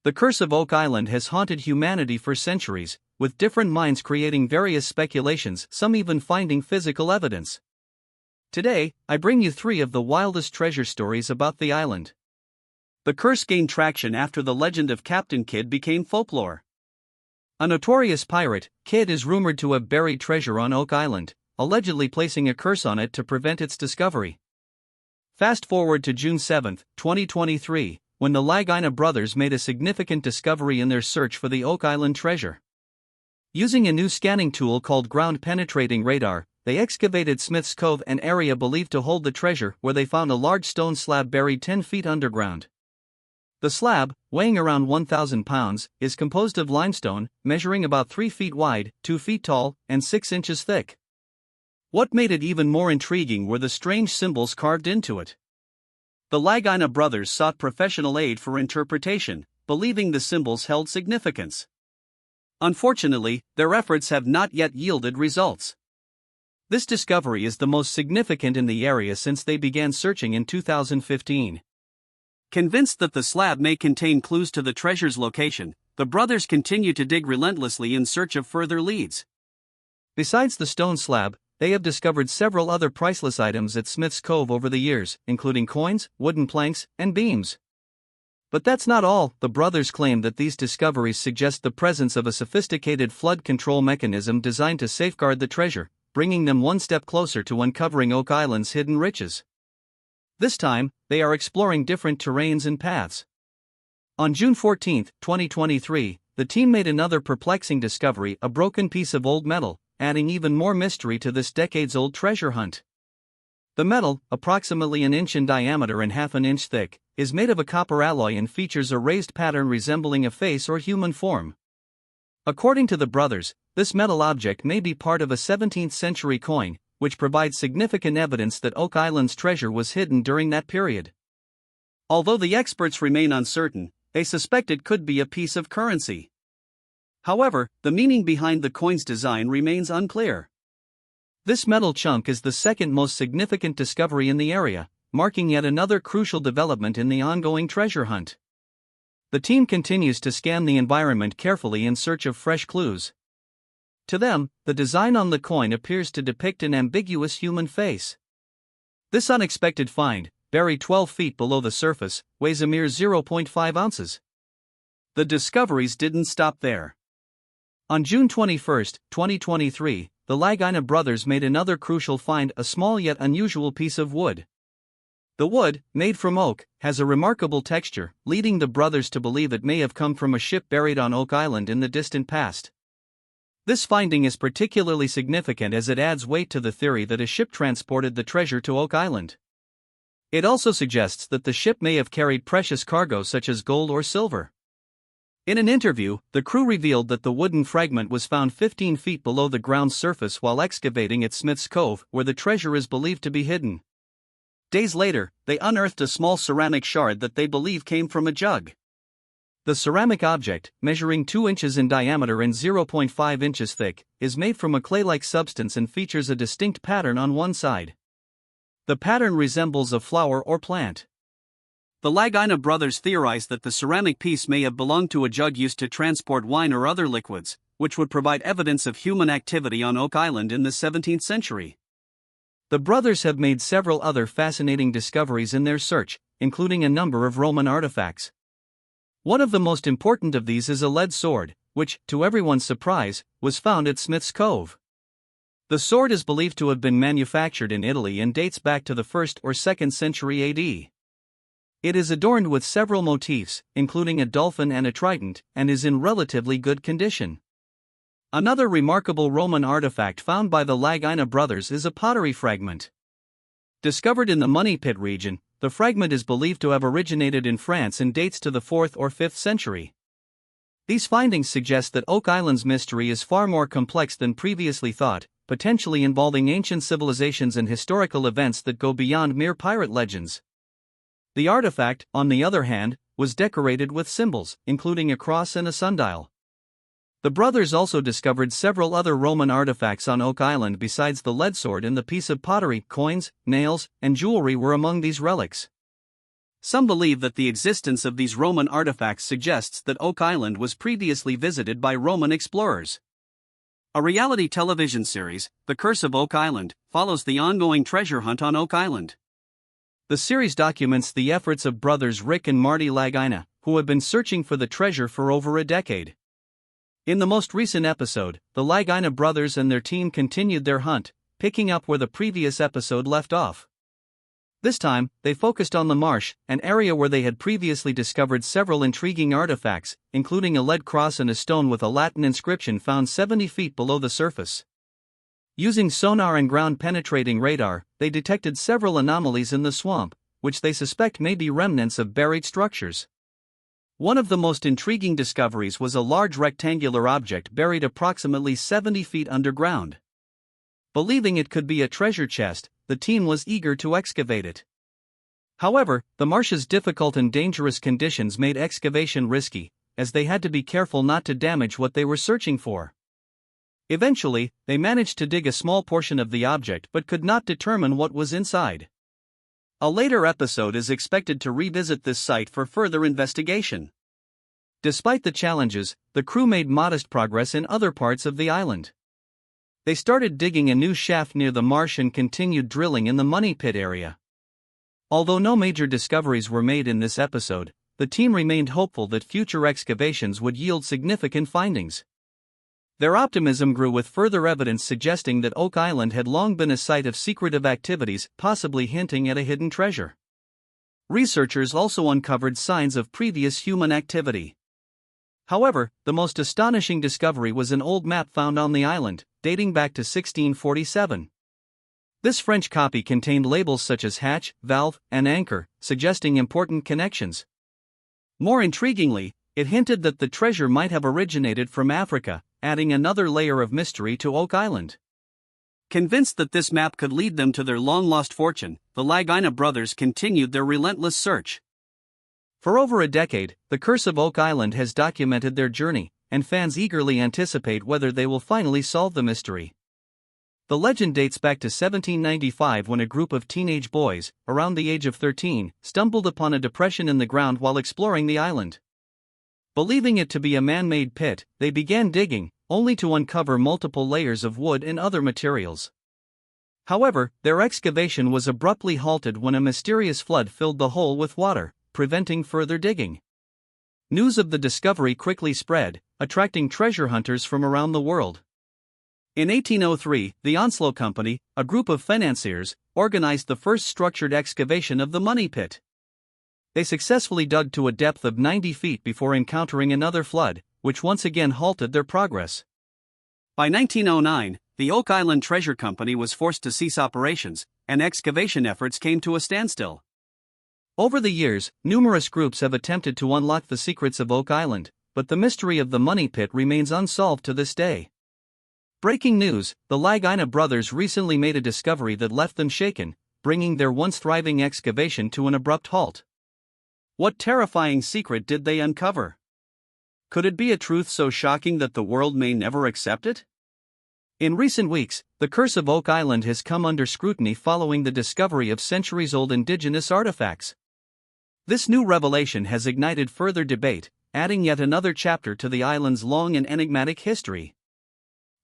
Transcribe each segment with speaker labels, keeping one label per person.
Speaker 1: The curse of Oak Island has haunted humanity for centuries, with different minds creating various speculations, some even finding physical evidence. Today, I bring you 3 of the wildest treasure stories about the island. The curse gained traction after the legend of Captain Kidd became folklore. A notorious pirate, Kidd is rumored to have buried treasure on Oak Island, allegedly placing a curse on it to prevent its discovery. Fast forward to June 7, 2023, when the Lagina brothers made a significant discovery in their search for the Oak Island treasure. Using a new scanning tool called ground-penetrating radar, they excavated Smith's Cove, an area believed to hold the treasure, where they found a large stone slab buried 10 feet underground. The slab, weighing around 1,000 pounds, is composed of limestone, measuring about 3 feet wide, 2 feet tall, and 6 inches thick. What made it even more intriguing were the strange symbols carved into it. The Lagina brothers sought professional aid for interpretation, believing the symbols held significance. Unfortunately, their efforts have not yet yielded results. This discovery is the most significant in the area since they began searching in 2015. Convinced that the slab may contain clues to the treasure's location, the brothers continue to dig relentlessly in search of further leads. Besides the stone slab, they have discovered several other priceless items at Smith's Cove over the years, including coins, wooden planks, and beams. But that's not all. The brothers claim that these discoveries suggest the presence of a sophisticated flood control mechanism designed to safeguard the treasure, bringing them one step closer to uncovering Oak Island's hidden riches. This time, they are exploring different terrains and paths. On June 14, 2023, the team made another perplexing discovery: a broken piece of old metal, adding even more mystery to this decades-old treasure hunt. The metal, approximately an inch in diameter and half an inch thick, is made of a copper alloy and features a raised pattern resembling a face or human form. According to the brothers, this metal object may be part of a 17th-century coin, which provides significant evidence that Oak Island's treasure was hidden during that period. Although the experts remain uncertain, they suspect it could be a piece of currency. However, the meaning behind the coin's design remains unclear. This metal chunk is the second most significant discovery in the area, marking yet another crucial development in the ongoing treasure hunt. The team continues to scan the environment carefully in search of fresh clues. To them, the design on the coin appears to depict an ambiguous human face. This unexpected find, buried 12 feet below the surface, weighs a mere 0.5 ounces. The discoveries didn't stop there. On June 21, 2023, the Lagina brothers made another crucial find: a small yet unusual piece of wood. The wood, made from oak, has a remarkable texture, leading the brothers to believe it may have come from a ship buried on Oak Island in the distant past. This finding is particularly significant as it adds weight to the theory that a ship transported the treasure to Oak Island. It also suggests that the ship may have carried precious cargo such as gold or silver. In an interview, the crew revealed that the wooden fragment was found 15 feet below the ground's surface while excavating at Smith's Cove, where the treasure is believed to be hidden. Days later, they unearthed a small ceramic shard that they believe came from a jug. The ceramic object, measuring 2 inches in diameter and 0.5 inches thick, is made from a clay-like substance and features a distinct pattern on one side. The pattern resembles a flower or plant. The Lagina brothers theorize that the ceramic piece may have belonged to a jug used to transport wine or other liquids, which would provide evidence of human activity on Oak Island in the 17th century. The brothers have made several other fascinating discoveries in their search, including a number of Roman artifacts. One of the most important of these is a lead sword, which, to everyone's surprise, was found at Smith's Cove. The sword is believed to have been manufactured in Italy and dates back to the 1st or 2nd century AD. It is adorned with several motifs, including a dolphin and a trident, and is in relatively good condition. Another remarkable Roman artifact found by the Lagina brothers is a pottery fragment. Discovered in the Money Pit region, the fragment is believed to have originated in France and dates to the 4th or 5th century. These findings suggest that Oak Island's mystery is far more complex than previously thought, potentially involving ancient civilizations and historical events that go beyond mere pirate legends. The artifact, on the other hand, was decorated with symbols, including a cross and a sundial. The brothers also discovered several other Roman artifacts on Oak Island besides the lead sword and the piece of pottery. Coins, nails, and jewelry were among these relics. Some believe that the existence of these Roman artifacts suggests that Oak Island was previously visited by Roman explorers. A reality television series, The Curse of Oak Island, follows the ongoing treasure hunt on Oak Island. The series documents the efforts of brothers Rick and Marty Lagina, who have been searching for the treasure for over a decade. In the most recent episode, the Lagina brothers and their team continued their hunt, picking up where the previous episode left off. This time, they focused on the marsh, an area where they had previously discovered several intriguing artifacts, including a lead cross and a stone with a Latin inscription found 70 feet below the surface. Using sonar and ground-penetrating radar, they detected several anomalies in the swamp, which they suspect may be remnants of buried structures. One of the most intriguing discoveries was a large rectangular object buried approximately 70 feet underground. Believing it could be a treasure chest, the team was eager to excavate it. However, the marsh's difficult and dangerous conditions made excavation risky, as they had to be careful not to damage what they were searching for. Eventually, they managed to dig a small portion of the object but could not determine what was inside. A later episode is expected to revisit this site for further investigation. Despite the challenges, the crew made modest progress in other parts of the island. They started digging a new shaft near the marsh and continued drilling in the Money Pit area. Although no major discoveries were made in this episode, the team remained hopeful that future excavations would yield significant findings. Their optimism grew with further evidence suggesting that Oak Island had long been a site of secretive activities, possibly hinting at a hidden treasure. Researchers also uncovered signs of previous human activity. However, the most astonishing discovery was an old map found on the island, dating back to 1647. This French copy contained labels such as hatch, valve, and anchor, suggesting important connections. More intriguingly, it hinted that the treasure might have originated from Africa, adding another layer of mystery to Oak Island. Convinced that this map could lead them to their long-lost fortune, the Lagina brothers continued their relentless search. For over a decade, The Curse of Oak Island has documented their journey, and fans eagerly anticipate whether they will finally solve the mystery. The legend dates back to 1795 when a group of teenage boys, around the age of 13, stumbled upon a depression in the ground while exploring the island. Believing it to be a man-made pit, they began digging, only to uncover multiple layers of wood and other materials. However, their excavation was abruptly halted when a mysterious flood filled the hole with water, preventing further digging. News of the discovery quickly spread, attracting treasure hunters from around the world. In 1803, the Onslow Company, a group of financiers, organized the first structured excavation of the Money Pit. They successfully dug to a depth of 90 feet before encountering another flood, which once again halted their progress. By 1909, the Oak Island Treasure Company was forced to cease operations, and excavation efforts came to a standstill. Over the years, numerous groups have attempted to unlock the secrets of Oak Island, but the mystery of the Money Pit remains unsolved to this day. Breaking news: the Lagina brothers recently made a discovery that left them shaken, bringing their once thriving excavation to an abrupt halt. What terrifying secret did they uncover? Could it be a truth so shocking that the world may never accept it? In recent weeks, the Curse of Oak Island has come under scrutiny following the discovery of centuries-old indigenous artifacts. This new revelation has ignited further debate, adding yet another chapter to the island's long and enigmatic history.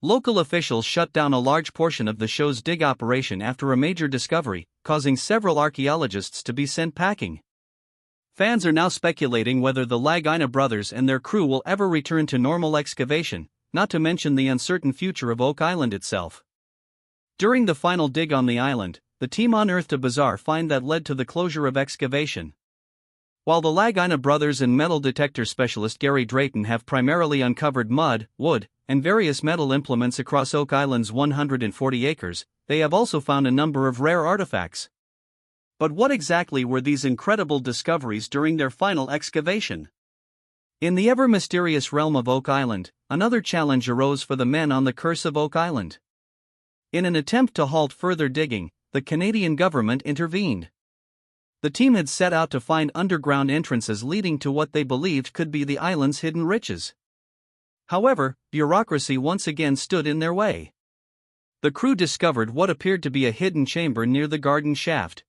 Speaker 1: Local officials shut down a large portion of the show's dig operation after a major discovery, causing several archaeologists to be sent packing. Fans are now speculating whether the Lagina brothers and their crew will ever return to normal excavation, not to mention the uncertain future of Oak Island itself. During the final dig on the island, the team unearthed a bizarre find that led to the closure of excavation. While the Lagina brothers and metal detector specialist Gary Drayton have primarily uncovered mud, wood, and various metal implements across Oak Island's 140 acres, they have also found a number of rare artifacts. But what exactly were these incredible discoveries during their final excavation? In the ever-mysterious realm of Oak Island, another challenge arose for the men on the Curse of Oak Island. In an attempt to halt further digging, the Canadian government intervened. The team had set out to find underground entrances leading to what they believed could be the island's hidden riches. However, bureaucracy once again stood in their way. The crew discovered what appeared to be a hidden chamber near the garden shaft.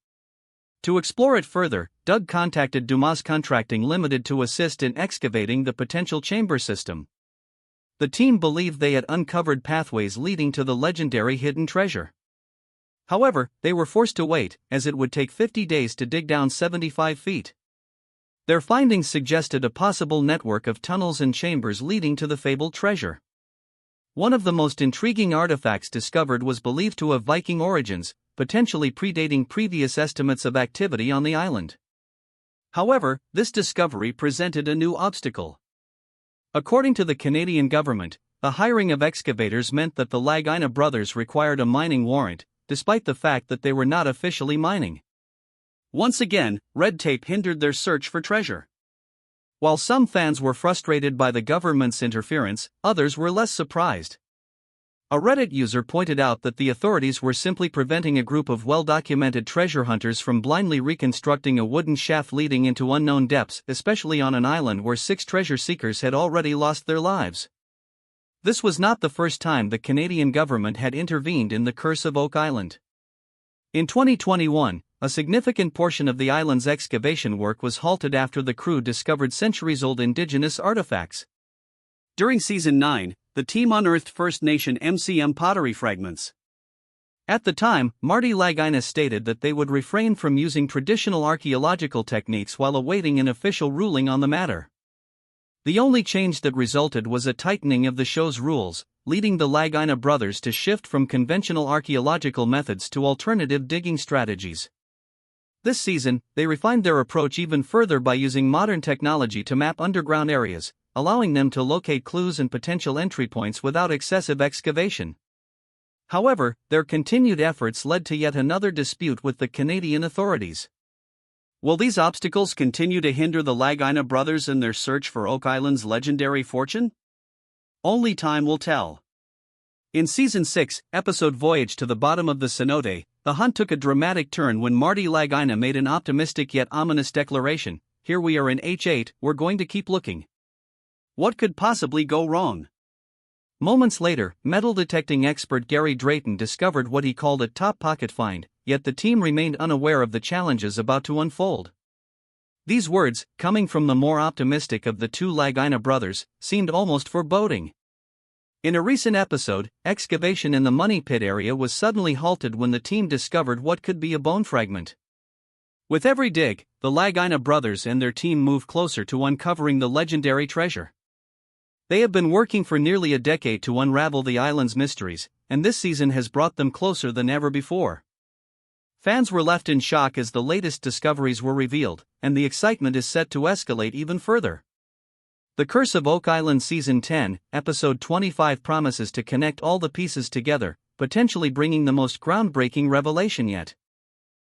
Speaker 1: To explore it further, Doug contacted Dumas Contracting Limited to assist in excavating the potential chamber system. The team believed they had uncovered pathways leading to the legendary hidden treasure. However, they were forced to wait, as it would take 50 days to dig down 75 feet. Their findings suggested a possible network of tunnels and chambers leading to the fabled treasure. One of the most intriguing artifacts discovered was believed to have Viking origins, potentially predating previous estimates of activity on the island. However, this discovery presented a new obstacle. According to the Canadian government, the hiring of excavators meant that the Lagina brothers required a mining warrant, despite the fact that they were not officially mining. Once again, red tape hindered their search for treasure. While some fans were frustrated by the government's interference, others were less surprised. A Reddit user pointed out that the authorities were simply preventing a group of well-documented treasure hunters from blindly reconstructing a wooden shaft leading into unknown depths, especially on an island where 6 treasure seekers had already lost their lives. This was not the first time the Canadian government had intervened in the Curse of Oak Island. In 2021, a significant portion of the island's excavation work was halted after the crew discovered centuries-old indigenous artifacts. During Season 9, the team unearthed First Nation MCM pottery fragments. At the time, Marty Lagina stated that they would refrain from using traditional archaeological techniques while awaiting an official ruling on the matter. The only change that resulted was a tightening of the show's rules, leading the Lagina brothers to shift from conventional archaeological methods to alternative digging strategies. This season, they refined their approach even further by using modern technology to map underground areas, allowing them to locate clues and potential entry points without excessive excavation. However, their continued efforts led to yet another dispute with the Canadian authorities. Will these obstacles continue to hinder the Lagina brothers in their search for Oak Island's legendary fortune? Only time will tell. In Season 6, episode Voyage to the Bottom of the Cenote, the hunt took a dramatic turn when Marty Lagina made an optimistic yet ominous declaration: "Here we are in H8, we're going to keep looking." What could possibly go wrong? Moments later, metal detecting expert Gary Drayton discovered what he called a top pocket find, yet the team remained unaware of the challenges about to unfold. These words, coming from the more optimistic of the two Lagina brothers, seemed almost foreboding. In a recent episode, excavation in the Money Pit area was suddenly halted when the team discovered what could be a bone fragment. With every dig, the Lagina brothers and their team moved closer to uncovering the legendary treasure. They have been working for nearly a decade to unravel the island's mysteries, and this season has brought them closer than ever before. Fans were left in shock as the latest discoveries were revealed, and the excitement is set to escalate even further. The Curse of Oak Island Season 10, Episode 25 promises to connect all the pieces together, potentially bringing the most groundbreaking revelation yet.